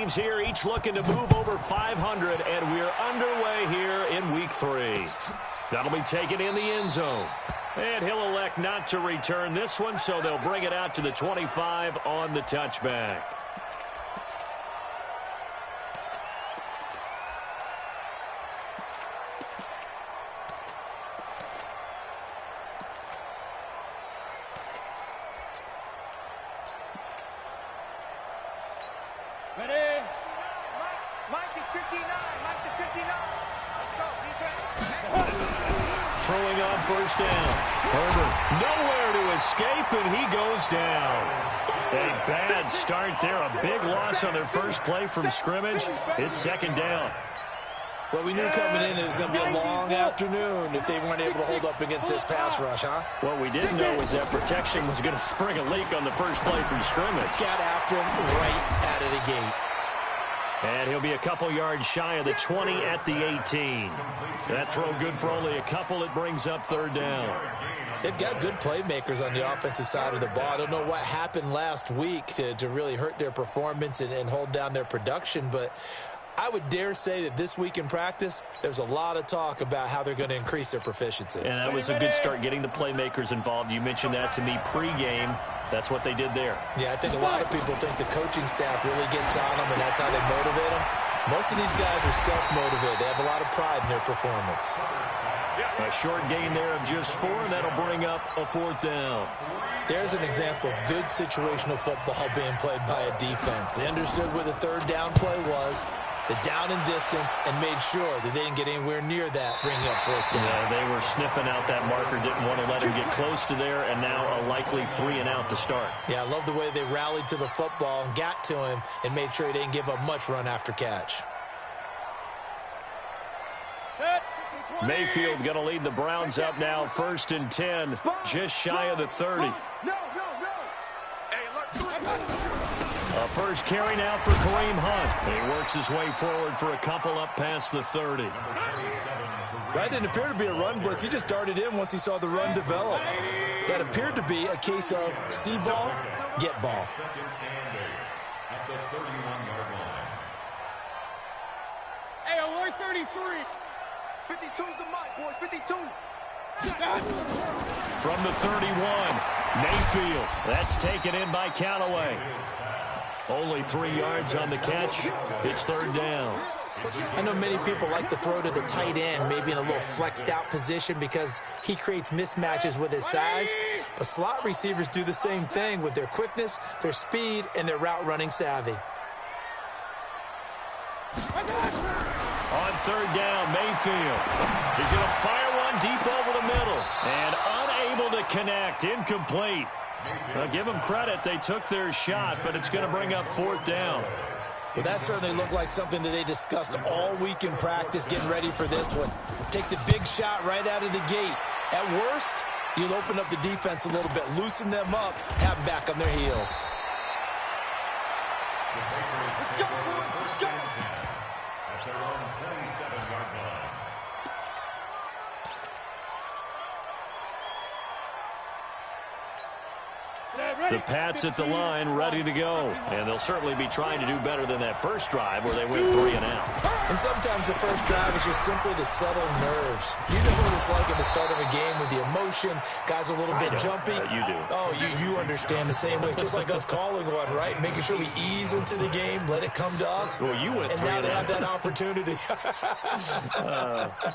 teams here, each looking to move over 500, and we're underway here in Week 3. That'll be taken in the end zone. And he'll elect not to return this one, so they'll bring it out to the 25 on the touchback. Ready? Mike is 59. Mike is 59. Let's go, defense. Throwing on first down. Herbert nowhere to escape, and he goes down. A bad start there. A big loss on their first play from scrimmage. It's second down. Well, we knew coming in it was going to be a long afternoon if they weren't able to hold up against this pass rush, huh? What we didn't know was that protection was going to spring a leak on the first play from scrimmage. Got after him right out of the gate. And he'll be a couple yards shy of the 20 at the 18. That throw good for only a couple. It brings up third down. They've got good playmakers on the offensive side of the ball. I don't know what happened last week to really hurt their performance and hold down their production, but I would dare say that this week in practice, there's a lot of talk about how they're going to increase their proficiency. And that was a good start, getting the playmakers involved. You mentioned that to me pregame. That's what they did there. Yeah, I think a lot of people think the coaching staff really gets on them, and that's how they motivate them. Most of these guys are self-motivated. They have a lot of pride in their performance. A short gain there of just 4, and that'll bring up a fourth down. There's an example of good situational football being played by a defense. They understood where the third down play was, the down and distance, and made sure that they didn't get anywhere near that, bringing up fourth down. Yeah, they were sniffing out that marker, didn't want to let him get close to there, and now a likely 3 and out to start. Yeah, I love the way they rallied to the football and got to him and made sure he didn't give up much run after catch. Mayfield going to lead the Browns up now, 1st and 10, just shy of the 30. A first carry now for Kareem Hunt. He works his way forward for a couple up past the 30. That didn't appear to be a run blitz. He just darted in once he saw the run develop. That appeared to be a case of see ball, get ball. Hey, alert 33. 52's the mic, boys. 52. From the 31, Mayfield. That's taken in by Callaway. Only 3 yards on the catch. It's third down. I know many people like to throw to the tight end, maybe in a little flexed out position because he creates mismatches with his size. But slot receivers do the same thing with their quickness, their speed, and their route running savvy. On third down, Mayfield. He's going to fire one deep over the middle. And unable to connect. Incomplete. Well, give them credit. They took their shot, but it's going to bring up fourth down. Well, that certainly looked like something that they discussed all week in practice, getting ready for this one. Take the big shot right out of the gate. At worst, you'll open up the defense a little bit, loosen them up, have them back on their heels. Let's go, boys. Let's go. At their own 27-yard line. The Pats at the line, ready to go. And they'll certainly be trying to do better than that first drive where they went 3 and out. And sometimes the first drive is just simply to settle nerves. You know what it's like at the start of a game with the emotion. Guys a little bit jumpy. You do. Oh, you understand the same way. Just like us calling one, right? Making sure we ease into the game, let it come to us. Well, you went 3 and now and they out. have that opportunity.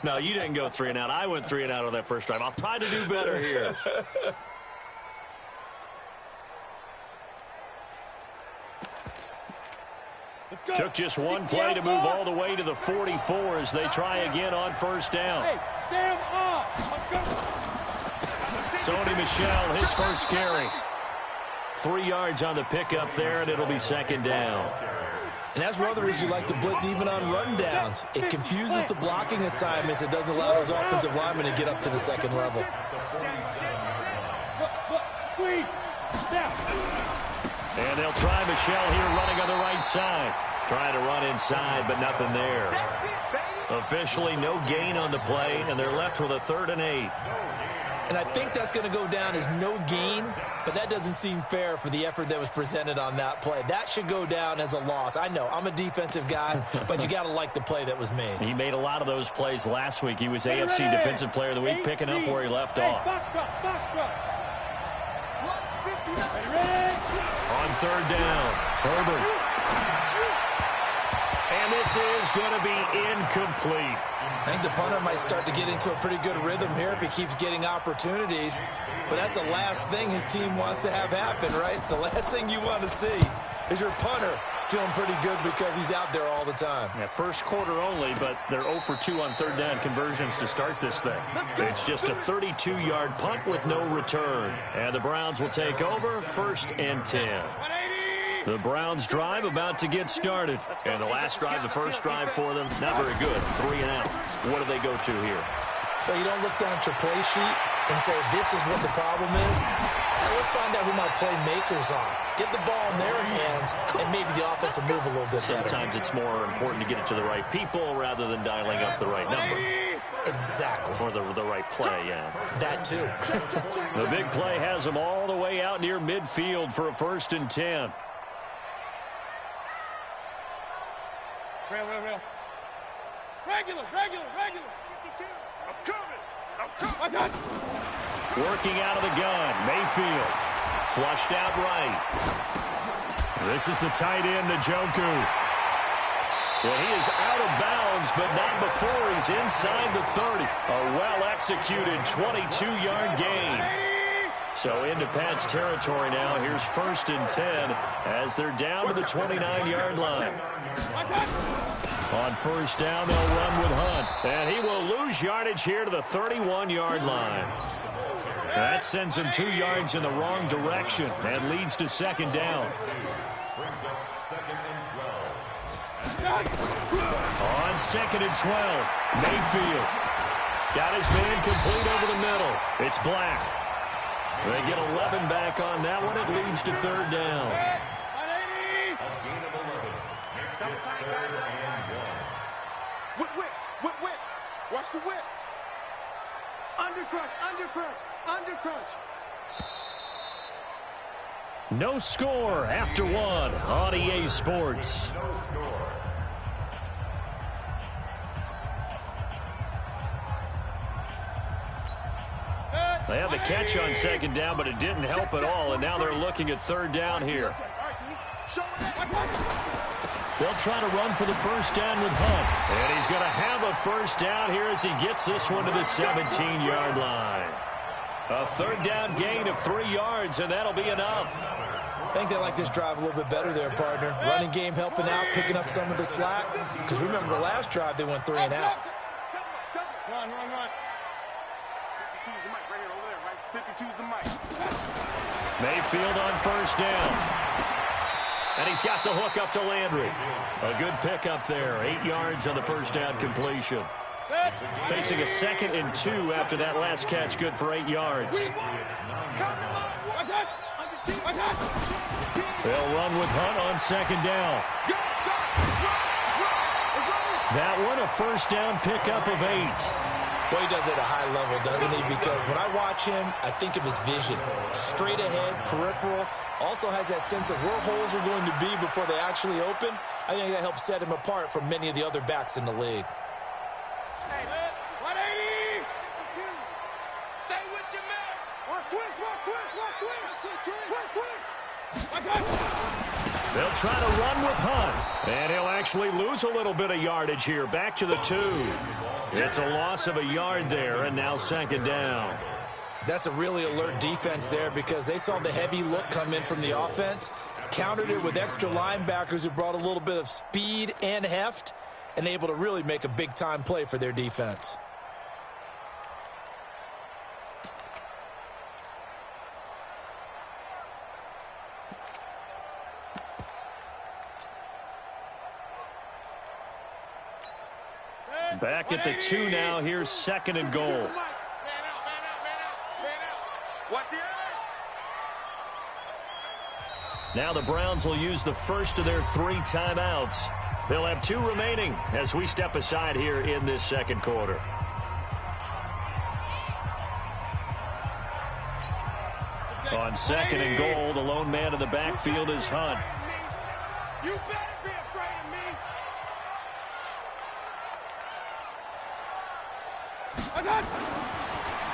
No, you didn't go 3 and out. I went 3 and out on that first drive. I'll try to do better here. Took just one play to move all the way to the 44 as they try again on first down. Hey, Sam up. Sony Michel, his first carry. 3 yards on the pickup there, and it'll be second down. And that's one of the reasons you like to blitz even on rundowns. It confuses the blocking assignments. It doesn't allow those offensive linemen to get up to the second level. And they'll try Michel here running on the right side. Trying to run inside, but nothing there. Officially, no gain on the play, and they're left with a 3rd and 8. And I think that's going to go down as no gain, but that doesn't seem fair for the effort that was presented on that play. That should go down as a loss. I know, I'm a defensive guy, but you got to like the play that was made. He made a lot of those plays last week. He was AFC Defensive Player of the Week, picking up where he left off. On third down, Herbert. And this is going to be incomplete. I think the punter might start to get into a pretty good rhythm here if he keeps getting opportunities. But that's the last thing his team wants to have happen, right? The last thing you want to see is your punter feeling pretty good because he's out there all the time. Yeah, first quarter only, but they're 0 for 2 on third down conversions to start this thing. It's just a 32-yard punt with no return. And the Browns will take over, 1st and 10. The Browns drive about to get started. And the last drive, the first drive for them, not very good. 3 and out. What do they go to here? Well, you don't look down at your play sheet and say, this is what the problem is. Now, let's find out who my playmakers are. Get the ball in their hands, and maybe the offense will move a little bit better. Sometimes it's more important to get it to the right people rather than dialing up the right number. Exactly. Or the right play, yeah. That too. The big play has them all the way out near midfield for a 1st and 10. Real. Regular. 52. I'm coming. Working out of the gun. Mayfield. Flushed out right. This is the tight end, Njoku. Well, he is out of bounds, but not before he's inside the 30. A well-executed 22-yard gain. So into Pat's territory now. Here's 1st and 10 as they're down to the 29-yard line. On 1st down, they'll run with Hunt. And he will lose yardage here to the 31-yard line. That sends him 2 yards in the wrong direction and leads to 2nd down. On 2nd and 12, Mayfield got his man complete over the middle. It's Black. They get 11 back on that one. It leads to 3rd down. Whip. Watch the whip. Undercrunch. No score after 1 on EA Sports. They had the catch on 2nd down, but it didn't help at all, and now they're looking at 3rd down here. They'll try to run for the 1st down with Hunt. And he's going to have a 1st down here as he gets this one to the 17-yard line. A 3rd down gain of 3 yards, and that'll be enough. I think they like this drive a little bit better there, partner. Running game helping out, picking up some of the slack. Because remember, the last drive, they went 3 and out. Run. 52's the mic right here over there, right? 52's the mic. Mayfield on 1st down. And he's got the hook up to Landry. A good pickup there. 8 yards on the 1st down completion. Facing a 2nd and 2 after that last catch. Good for 8 yards. They'll run with Hunt on 2nd down. That one a 1st down pickup of 8. Boy, he does it at a high level, doesn't he? Because when I watch him, I think of his vision. Straight ahead, peripheral. Also has that sense of where holes are going to be before they actually open. I think that helps set him apart from many of the other backs in the league. 180! Stay with your man! Watch twist! They'll try to run with Hunt. And he'll actually lose a little bit of yardage here. Back to the 2. It's a loss of a yard there, and now 2nd down. That's a really alert defense there because they saw the heavy look come in from the offense, countered it with extra linebackers who brought a little bit of speed and heft, and able to really make a big-time play for their defense. Back at the 2 now. Here's 2nd and goal. Man out. Watch the eye. Now the Browns will use the first of their 3 timeouts. They'll have 2 remaining as we step aside here in this 2nd quarter. On 2nd and goal, the lone man in the backfield is Hunt. You better be afraid of me.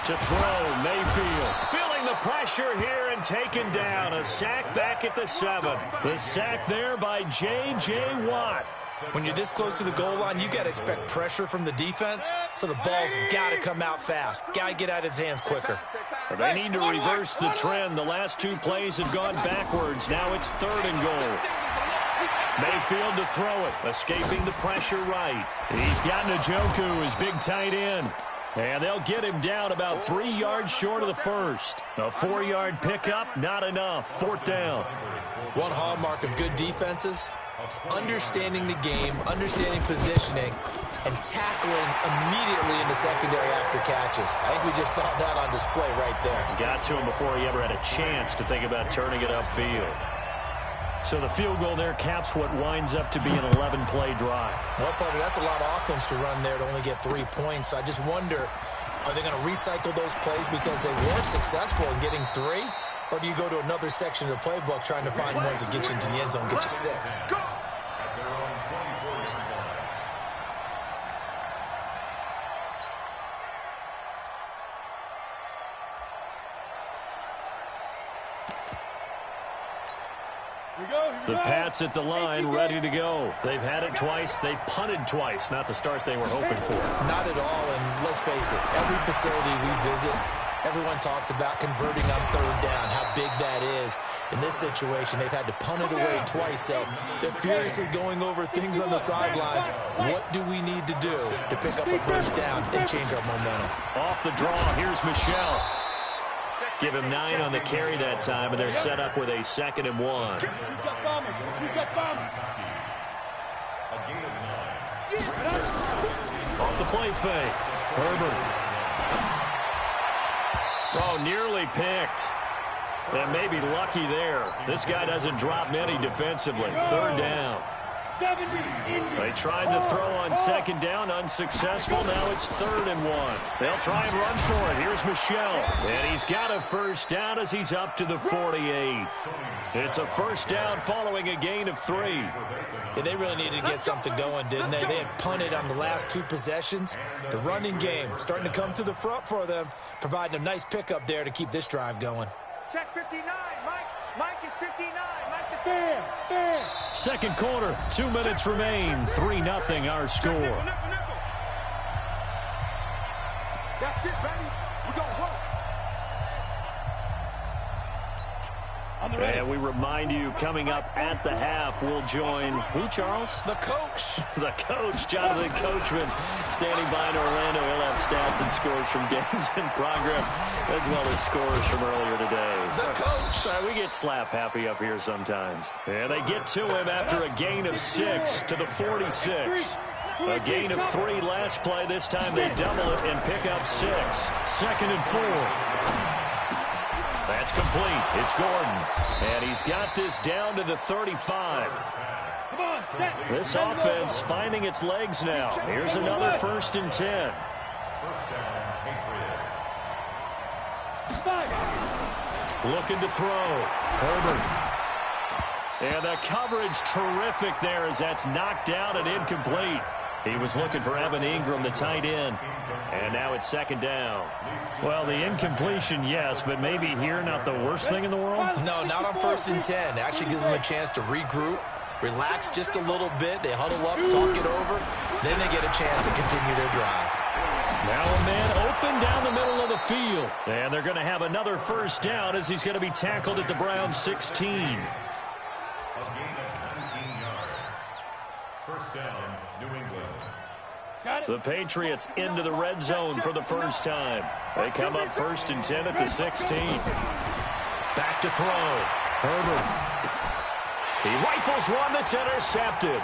To throw, Mayfield. Feeling the pressure here and taken down. A sack back at the 7. The sack there by J.J. Watt. When you're this close to the goal line, you got to expect pressure from the defense, so the ball's got to come out fast. Got to get out of his hands quicker. They need to reverse the trend. The last 2 plays have gone backwards. Now it's 3rd and goal. Mayfield to throw it, escaping the pressure right. He's got Njoku, his big tight end. And they'll get him down about 3 yards short of the first. A 4-yard pickup, not enough. 4th down. One hallmark of good defenses is understanding the game, understanding positioning, and tackling immediately in the secondary after catches. I think we just saw that on display right there. Got to him before he ever had a chance to think about turning it upfield. So the field goal there caps what winds up to be an 11-play drive. Well, partner, that's a lot of offense to run there to only get 3 points. So I just wonder, are they going to recycle those plays because they were successful in getting 3? Or do you go to another section of the playbook trying to find ones that get you into the end zone, get you 6? The Pats at the line, ready to go. They've had it twice. They've punted twice. Not the start they were hoping for. Not at all, and let's face it, every facility we visit, everyone talks about converting on 3rd down, how big that is. In this situation, they've had to punt it away twice, so they're furiously going over things on the sidelines. What do we need to do to pick up a 1st down and change our momentum? Off the draw, here's Michelle. Give him 9 on the carry that time, and they're set up with a 2nd and 1. Off the play fake. Herbert. Oh, nearly picked. And maybe lucky there. This guy doesn't drop many defensively. 3rd down. They tried to throw on 2nd down, unsuccessful. Now it's 3rd and 1. They'll try and run for it. Here's Michelle. And he's got a 1st down as he's up to the 48. It's a 1st down following a gain of 3. Yeah, they really needed to get something going, didn't they? They had punted on the last 2 possessions. The running game starting to come to the front for them, providing a nice pickup there to keep this drive going. Check 59, Mike. Mike is 59. Mike is 2nd quarter, 2 minutes remain. 3-0 our score. That's it, baby. We're going to work. And we remind you, coming up at the half, we'll join who, Charles? The coach. The coach, Jonathan Coachman, standing by in Orlando. He'll have stats and scores from games in progress, as well as scores from earlier today. The coach. Sorry, we get slap happy up here sometimes. And they get to him after a gain of 6 to the 46. A gain of 3 last play. This time they double it and pick up 6. 2nd and 4. That's complete. It's Gordon. And he's got this down to the 35. This offense finding its legs now. Here's another 1st and 10. 1st down, Patriots. Looking to throw. Herbert. And the coverage terrific there as that's knocked down and incomplete. He was looking for Evan Ingram, the tight end. And now it's 2nd down. Well, the incompletion, yes, but maybe here not the worst thing in the world? No, not on 1st and 10. It actually gives them a chance to regroup, relax just a little bit. They huddle up, talk it over. Then they get a chance to continue their drive. Now a man open down the middle of the field. And they're going to have another 1st down as he's going to be tackled at the Browns 16. A gain of 19 yards. 1st down, New England. The Patriots into the red zone for the first time. They come up 1st and 10 at the 16. Back to throw. Herbert. He rifles one that's intercepted.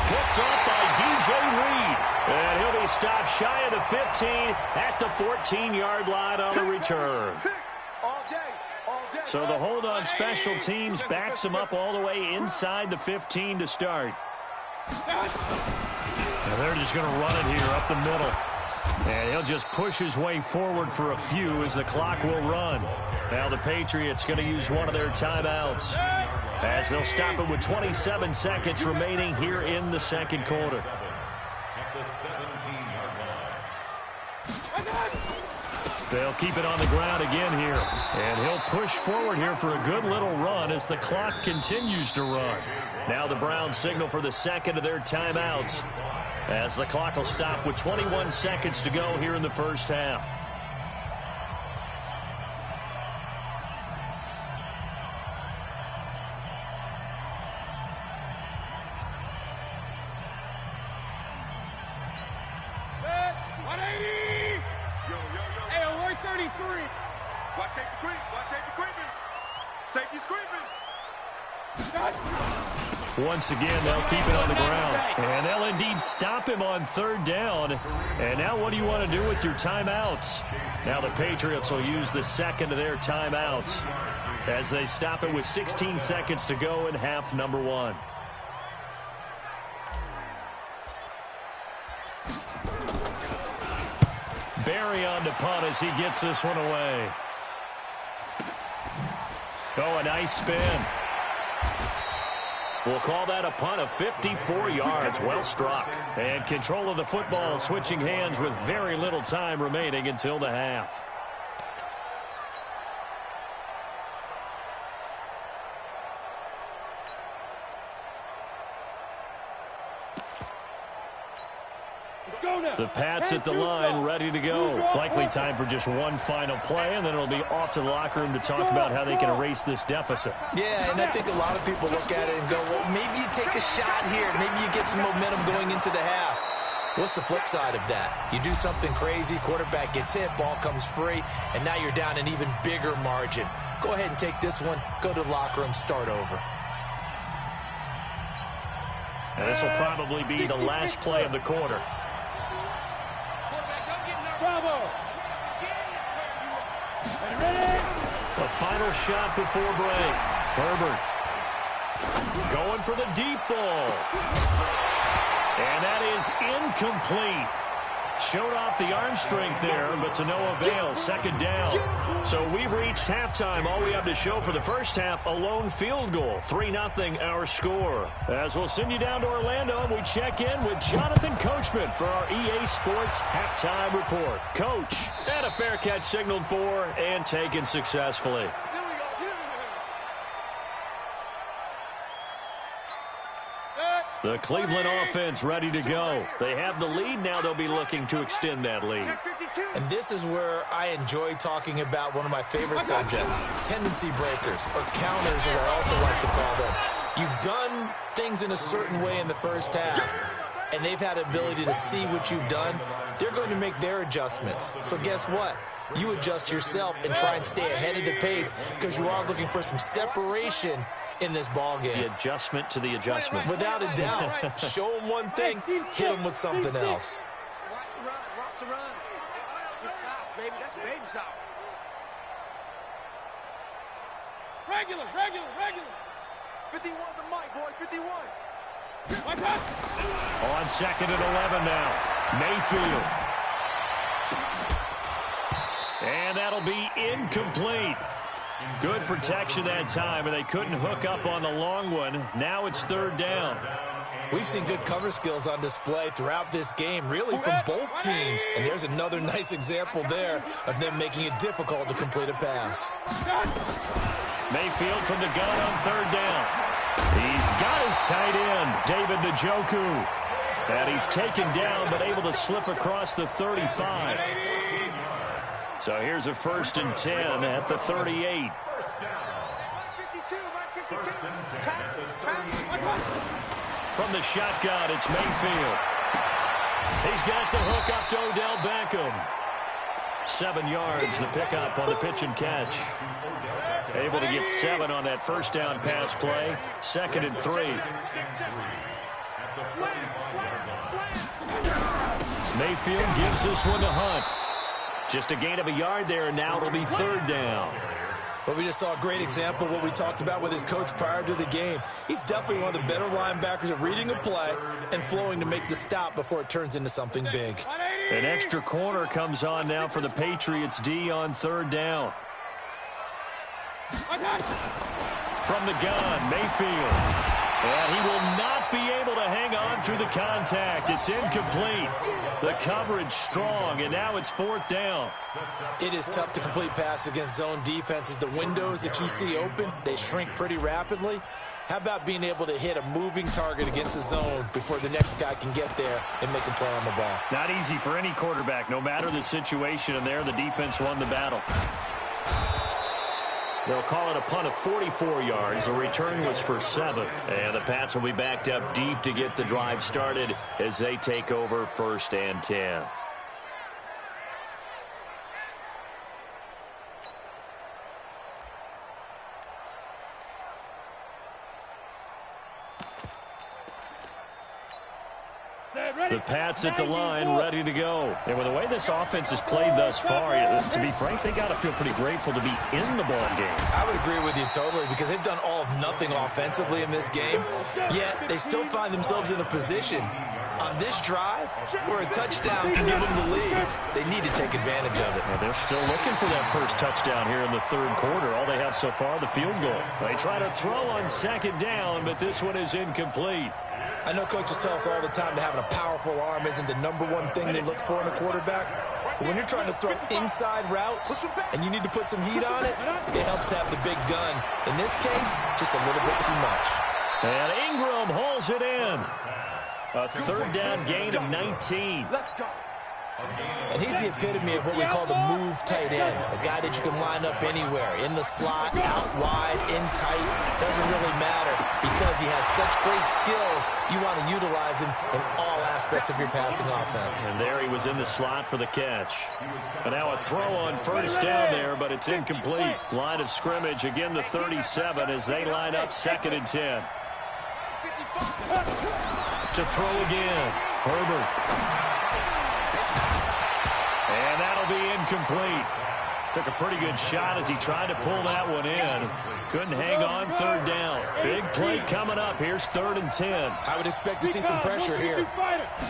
Picked up by DJ Reed. And he'll be stopped shy of the 15 at the 14-yard line on the return. So the hold on special teams backs him up all the way inside the 15 to start. And they're just going to run it here up the middle. And he'll just push his way forward for a few as the clock will run. Now the Patriots going to use one of their timeouts as they'll stop it with 27 seconds remaining here in the second quarter. At the 17-yard line. They'll keep it on the ground again here. And he'll push forward here for a good little run as the clock continues to run. Now the Browns signal for the second of their timeouts as the clock will stop with 21 seconds to go here in the first half. Watch safety creep. Watch safety creeping. Safety's creeping. Once again, they'll keep it on the ground. And they'll indeed stop him on third down. And now what do you want to do with your timeouts? Now the Patriots will use the second of their timeouts as they stop it with 16 seconds to go in half number one. Barry on the punt as he gets this one away. Oh, a nice spin. We'll call that a punt of 54 yards. Well struck. And control of the football switching hands with very little time remaining until the half. The Pats at the line, ready to go. Likely time for just one final play, and then it'll be off to the locker room to talk about how they can erase this deficit. Yeah, and I think a lot of people look at it and go, well, maybe you take a shot here. Maybe you get some momentum going into the half. What's the flip side of that? You do something crazy, quarterback gets hit, ball comes free, and now you're down an even bigger margin. Go ahead and take this one, go to the locker room, start over. And this will probably be the last play of the quarter. The final shot before break. Herbert going for the deep ball. And that is incomplete. Showed off the arm strength there, but to no avail. Second down. So we've reached halftime. All we have to show for the first half, a lone field goal. 3-0 our score. As we'll send you down to Orlando, and we check in with Jonathan Coachman for our EA Sports halftime report. Coach, and a fair catch signaled for and taken successfully. The Cleveland offense ready to go. They have the lead now. They'll be looking to extend that lead. And this is where I enjoy talking about one of my favorite subjects, tendency breakers, or counters as I also like to call them. You've done things in a certain way in the first half, and they've had the ability to see what you've done. They're going to make their adjustments. So guess what? You adjust yourself and try and stay ahead of the pace because you are looking for some separation in this ball game. The adjustment to the adjustment. Without a doubt. Show them one thing, hit them with something else. Watch the run. Good south, baby. That's baby south. Regular. 51 the mic, boy. 51. On second and 11 now. Mayfield. And that'll be incomplete. Good protection that time, and they couldn't hook up on the long one. Now it's third down. We've seen good cover skills on display throughout this game, really from both teams. And there's another nice example there of them making it difficult to complete a pass. Mayfield from the gun on third down. He's got his tight end, David Njoku. And he's taken down, but able to slip across the 35. So here's a 1st and 10 at the 38. From the shotgun, it's Mayfield. He's got the hook up to Odell Beckham. 7 yards, the pickup on the pitch and catch. Able to get 7 on that first down pass play. 2nd and 3. Mayfield gives this one to Hunt. Just a gain of a yard there, and now it'll be third down. Well, we just saw a great example of what we talked about with his coach prior to the game. He's definitely one of the better linebackers at reading a play and flowing to make the stop before it turns into something big. An extra corner comes on now for the Patriots D on third down. From the gun, Mayfield. And he will not be able to hang on through the contact. It's incomplete. The coverage strong, and now it's fourth down. It is tough to complete passes against zone defenses. The windows that you see open, they shrink pretty rapidly. How about being able to hit a moving target against a zone before the next guy can get there and make a play on the ball? Not easy for any quarterback, no matter the situation, and there the defense won the battle. They'll call it a punt of 44 yards. The return was for 7. And the Pats will be backed up deep to get the drive started as they take over 1st and 10. The Pats at the line, ready to go. And with the way this offense has played thus far, to be frank, they got to feel pretty grateful to be in the ball game. I would agree with you totally, because they've done all of nothing offensively in this game, yet they still find themselves in a position on this drive where a touchdown can give them the lead. They need to take advantage of it. Well, they're still looking for that first touchdown here in the third quarter. All they have so far, the field goal. They try to throw on second down, but this one is incomplete. I know coaches tell us all the time that having a powerful arm isn't the #1 thing they look for in a quarterback. But when you're trying to throw inside routes and you need to put some heat on it, it helps have the big gun. In this case, just a little bit too much. And Ingram hauls it in. A third down gain of 19. Let's go. And he's the epitome of what we call the move tight end, a guy that you can line up anywhere, in the slot, out wide, in tight, doesn't really matter because he has such great skills. You want to utilize him in all aspects of your passing offense. And there he was in the slot for the catch. And now a throw on first down there, but it's incomplete. Line of scrimmage, again the 37 as they line up 2nd and 10. To throw again, Herbert. And that'll be incomplete. Took a pretty good shot as he tried to pull that one in. Couldn't hang on third down. Big play coming up. Here's 3rd and 10. I would expect to see some pressure here.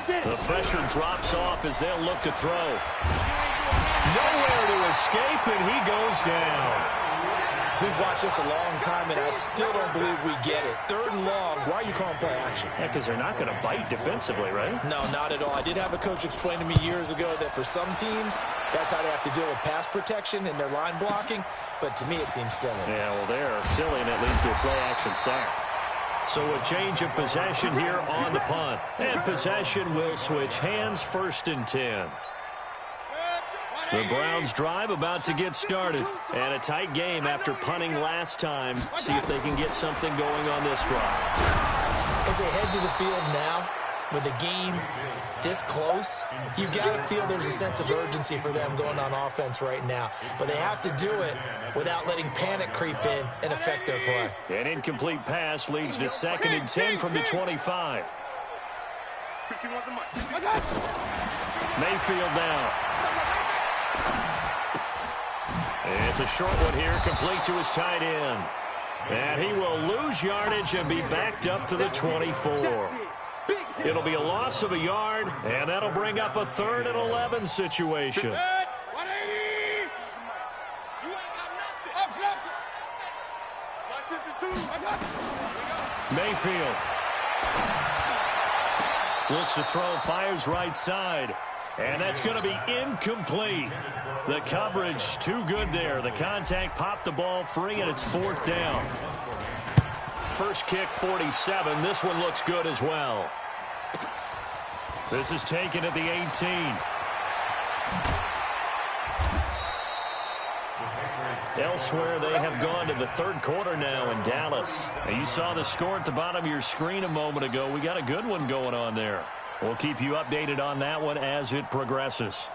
The pressure drops off as they'll look to throw. Nowhere to escape, and he goes down. We've watched this a long time, and I still don't believe we get it. 3rd and long. Why are you calling play action? Yeah, because they're not going to bite defensively, right? No, not at all. I did have a coach explain to me years ago that for some teams, that's how they have to deal with pass protection and their line blocking. But to me, it seems silly. Yeah, well, they're silly, and it leads to a play-action sack. So a change of possession here on the punt. And possession will switch hands, 1st and 10. The Browns drive about to get started. And a tight game after punting last time. See if they can get something going on this drive. As they head to the field now, with the game this close, you've got to feel there's a sense of urgency for them going on offense right now. But they have to do it without letting panic creep in and affect their play. An incomplete pass leads to 2nd and 10 from the 25. Mayfield now. It's a short one here, complete to his tight end. And he will lose yardage and be backed up to the 24. It'll be a loss of a yard, and that'll bring up a 3rd and 11 situation. Mayfield looks to throw, fires right side. And that's going to be incomplete. The coverage too good there. The contact popped the ball free, and it's 4th down. First kick, 47. This one looks good as well. This is taken at the 18. Elsewhere, they have gone to the 3rd quarter now in Dallas. And you saw the score at the bottom of your screen a moment ago. We got a good one going on there. We'll keep you updated on that one as it progresses.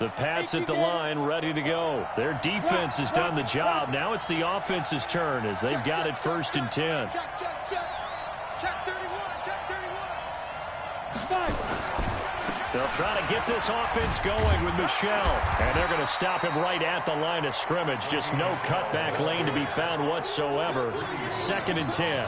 The Pats at the line, ready to go. Their defense has done the job. Now it's the offense's turn as they've got it 1st and 10. Check 31. They'll try to get this offense going with Michelle. And they're going to stop him right at the line of scrimmage. Just no cutback lane to be found whatsoever. 2nd and 10.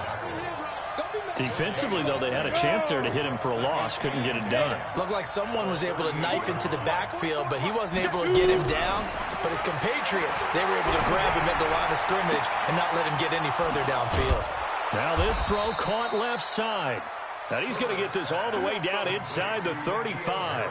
Don't be mad. Defensively, though, they had a chance there to hit him for a loss. Couldn't get it done. Looked like someone was able to knife into the backfield, but he wasn't able to get him down. But his compatriots, they were able to grab him at the line of scrimmage and not let him get any further downfield. Now this throw caught left side. Now he's going to get this all the way down inside the 35.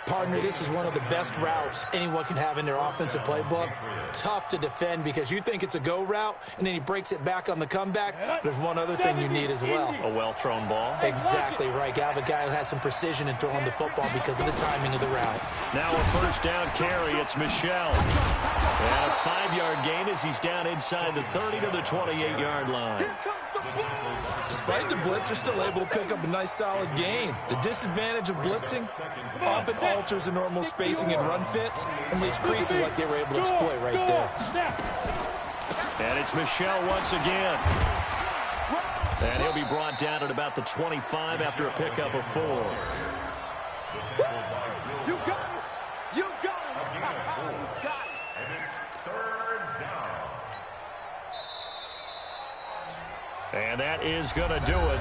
Partner, this is one of the best routes anyone can have in their offensive playbook. Tough to defend because you think it's a go route, and then he breaks it back on the comeback. There's one other thing you need as well. A well-thrown ball. Exactly right. You have a guy who has some precision in throwing the football because of the timing of the route. Now a first down carry. It's Michel. And a 5-yard gain as he's down inside the 30 to the 28-yard line. Despite the blitz, they're still able to pick up a nice solid gain. The disadvantage of blitzing often alters the normal spacing and run fits and leaves creases like they were able to exploit right there. And it's Michel once again. And he'll be brought down at about the 25 after a pickup of 4. You got us. You got it. You got it. And it's third down. And that is going to do it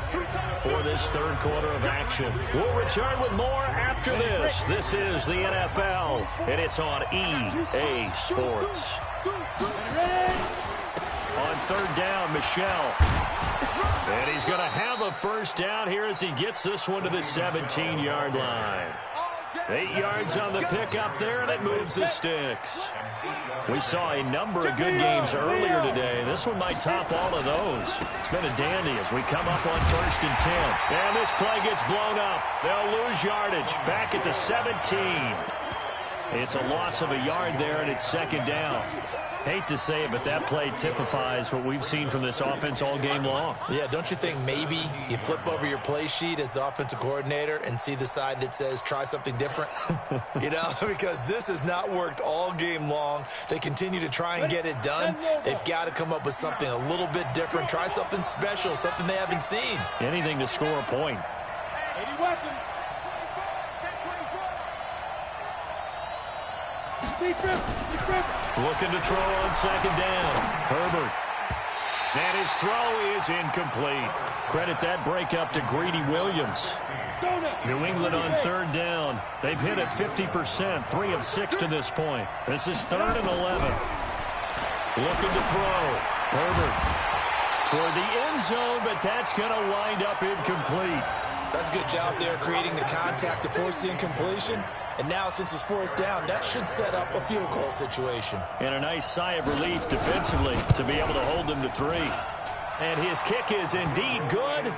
for this third quarter of action. We'll return with more after this. This is the NFL, and it's on EA Sports. On third down, Michel. And he's going to have a first down here as he gets this one to the 17-yard line. 8 yards on the pickup there, and it moves the sticks. We saw a number of good games earlier today. This one might top all of those. It's been a dandy as we come up on 1st and 10. And this play gets blown up. They'll lose yardage back at the 17. It's a loss of a yard there, and it's second down. Hate to say it, but that play typifies what we've seen from this offense all game long. Yeah, don't you think maybe you flip over your play sheet as the offensive coordinator and see the side that says try something different? You know, because this has not worked all game long. They continue to try and get it done. They've got to come up with something a little bit different. Try something special, something they haven't seen. Anything to score a point. 80 weapons. Looking to throw on second down. Herbert. And his throw is incomplete. Credit that breakup to Greedy Williams. New England on third down. They've hit it 50%, 3 of 6 to this point. This is 3rd and 11. Looking to throw. Herbert toward the end zone, but that's going to wind up incomplete. That's a good job there creating the contact to force the incompletion. And now, since it's 4th down, that should set up a field goal situation. And a nice sigh of relief defensively to be able to hold them to 3. And his kick is indeed good.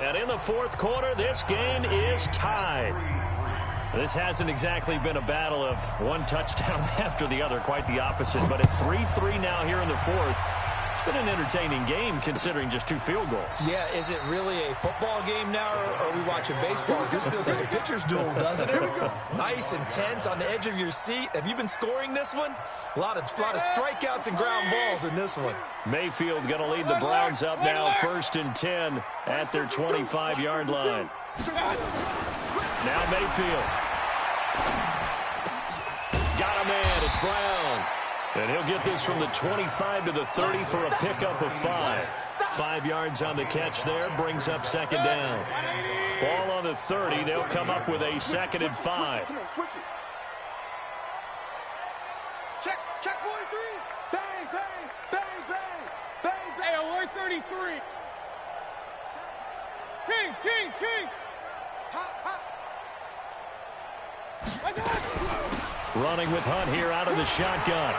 And in the 4th quarter, this game is tied. This hasn't exactly been a battle of one touchdown after the other, quite the opposite. But it's 3-3 now here in the 4th. It's been an entertaining game considering just 2 field goals. Yeah, is it really a football game now, or are we watching baseball? This feels like a pitcher's duel, doesn't it? Nice and tense on the edge of your seat. Have you been scoring this one? A lot of strikeouts and ground balls in this one. Mayfield going to lead the Browns up now, 1st and 10 at their 25-yard line. Now Mayfield. Got a man. It's Brown. And he'll get this from the 25 to the 30 for a pickup of 5. 5 yards on the catch there, brings up second down. Ball on the 30. They'll come up with a 2nd and 5. Come on, switch it. Check 43. Bang, bang, bang, bang, bang, bang. Hey, alert 33. Kings. Hot. Running with Hunt here out of the shotgun.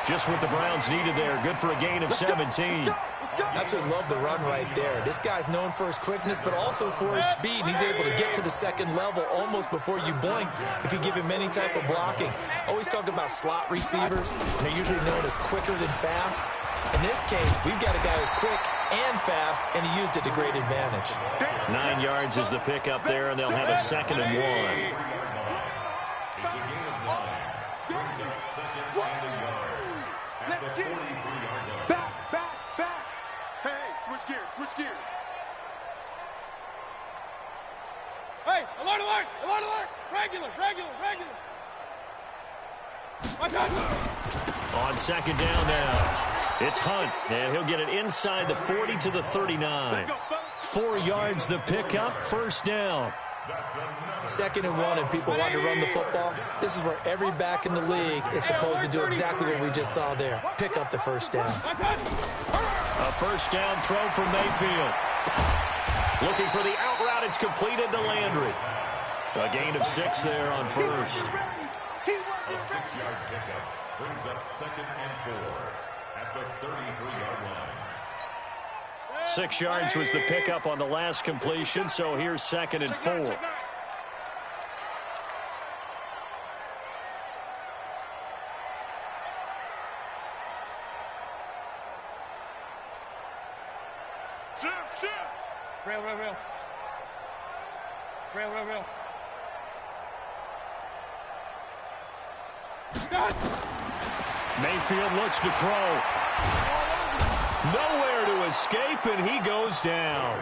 Just what the Browns needed there. Good for a gain of 17. Absolutely love the run right there. This guy's known for his quickness, but also for his speed. He's able to get to the 2nd level almost before you blink if you give him any type of blocking. Always talk about slot receivers, and they're usually known as quicker than fast. In this case, we've got a guy who's quick and fast, and he used it to great advantage. 9 yards is the pickup there, and they'll have a 2nd and 1. It's a gain of 9. Brings up 2nd and a yard. At the 43-yard line. Back. Hey, switch gears. Hey, alert. Regular. On second down now. It's Hunt, and he'll get it inside the 40 to the 39. 4 yards the pickup, first down. 2nd and 1, and people want to run the football. This is where every back in the league is supposed to do exactly what we just saw there. Pick up the first down. A first down throw from Mayfield. Looking for the out route. It's completed to Landry. A gain of 6 there on first. A 6-yard pickup brings up 2nd and 4 at the 33-yard line. 6 yards was the pickup on the last completion, so here's 2nd and 4. Real. Mayfield looks to throw. Nowhere to escape, and he goes down.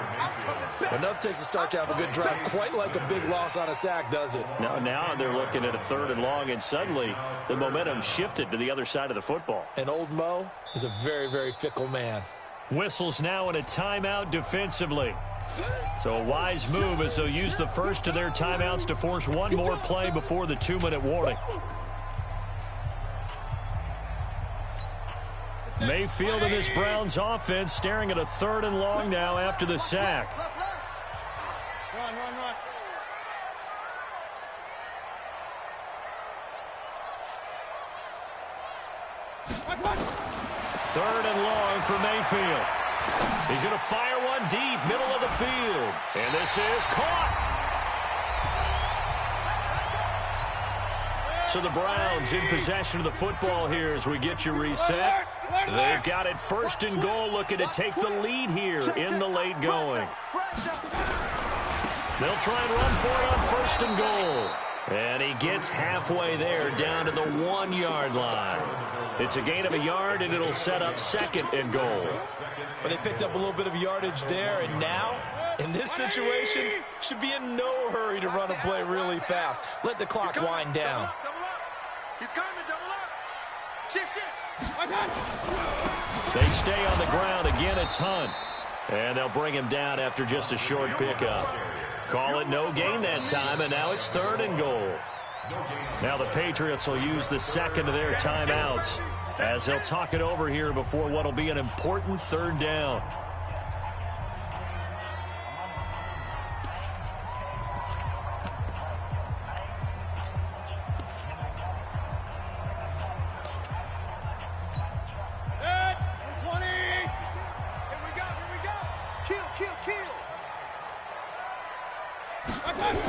Enough takes a start to have a good drive. Quite like a big loss on a sack, does it? Now they're looking at a 3rd and long, and suddenly the momentum shifted to the other side of the football. And old Mo is a very, very fickle man. Whistles now in a timeout defensively. So a wise move as they'll use the first of their timeouts to force one more play before the 2-minute warning. Mayfield and this Browns offense staring at a 3rd and long now after the sack. Run. 3rd and long for Mayfield. He's going to fire one deep, middle of the field. And this is caught. So the Browns in possession of the football here as we get you reset. They've got it 1st and goal, looking to take the lead here in the late going. They'll try and run for it on 1st and goal. And he gets halfway there down to the 1-yard line. It's a gain of a yard, and it'll set up 2nd and goal. But they picked up a little bit of yardage there, and now, in this situation, should be in no hurry to run a play really fast. Let the clock wind down. He's coming, double up. Shift. They stay on the ground. Again, it's Hunt. And they'll bring him down after just a short pickup. Call it no gain that time, and now it's 3rd and goal. Now the Patriots will use the 2nd of their timeouts as they'll talk it over here before what will be an important 3rd down.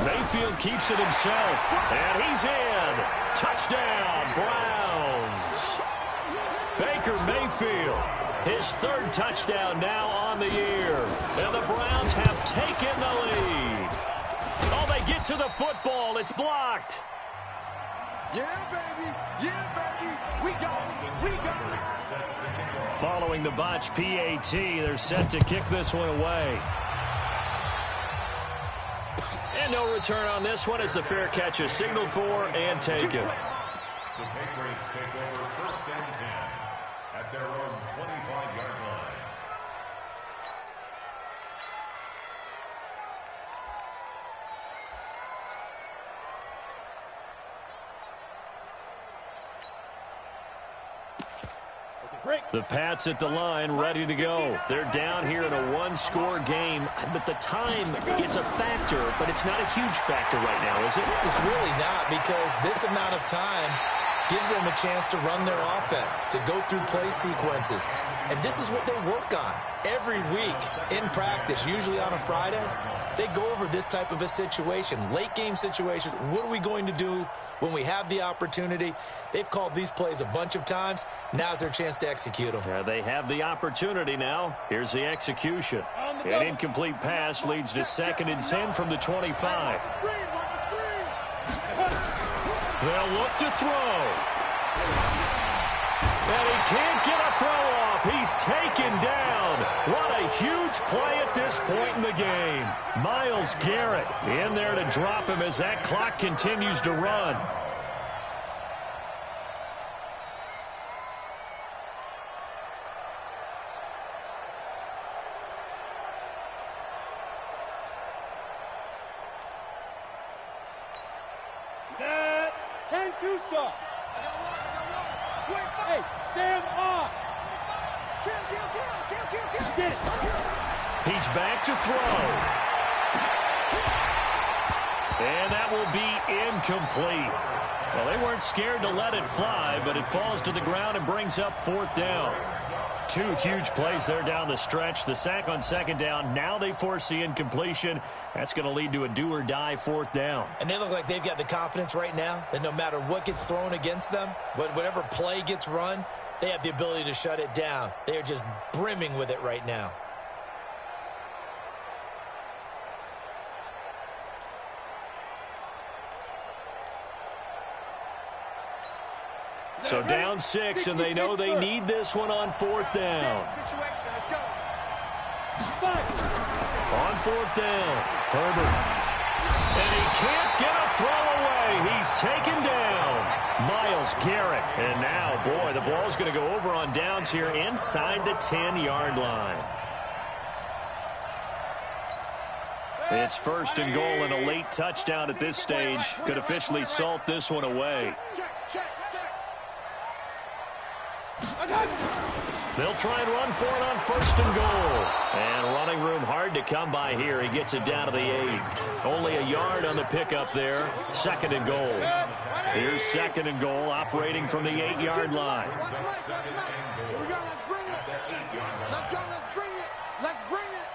Mayfield keeps it himself, and he's in. Touchdown, Browns. Baker Mayfield, his 3rd touchdown now on the year. And the Browns have taken the lead. Oh, they get to the football. It's blocked. Yeah, baby. We got it. Following the botch PAT, they're set to kick this one away. And no return on this one as the fair catch is signaled for and taken. The Patriots take over 1st and 10 at their own 25-yard line. The Pats at the line, ready to go. They're down here in a 1-score game, but the time, it's a factor, but it's not a huge factor right now, is it? It's really not, because this amount of time gives them a chance to run their offense, to go through play sequences. And this is what they work on every week in practice, usually on a Friday. They go over this type of a situation, late game situation. What are we going to do when we have the opportunity? They've called these plays a bunch of times. Now's their chance to execute them. Yeah, they have the opportunity now. Here's the execution. An incomplete pass leads to 2nd and 10 from the 25. They'll look to throw. And he can't get a throw off. He's taken down. What a huge play at this point in the game. Myles Garrett in there to drop him as that clock continues to run. too soft. Hey, Sam off. Get it. He's back to throw. And that will be incomplete. Well, they weren't scared to let it fly, but it falls to the ground and brings up 4th down. 2 huge plays there down the stretch. The sack on 2nd down. Now they force the incompletion. That's going to lead to a do-or-die 4th down. And they look like they've got the confidence right now that no matter what gets thrown against them, whatever play gets run, they have the ability to shut it down. They are just brimming with it right now. So down 6, and they know they need this one on 4th down. On 4th down, Herbert. And he can't get a throw away. He's taken down. Myles Garrett. And now, boy, the ball's going to go over on downs here inside the 10-yard line. It's 1st and goal, and a late touchdown at this stage could officially salt this one away. They'll try and run for it on 1st and goal. And running room hard to come by here. He gets it down to the 8. Only a yard on the pickup there. 2nd and goal. Here's 2nd and goal, operating from the 8-yard line. Here we go. Let's bring it. Let's go. Let's bring it. Let's bring it.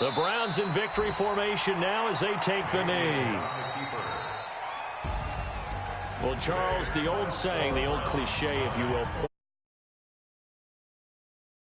The Browns in victory formation now as they take the knee. Well, Charles, the old saying, the old cliche, if you will,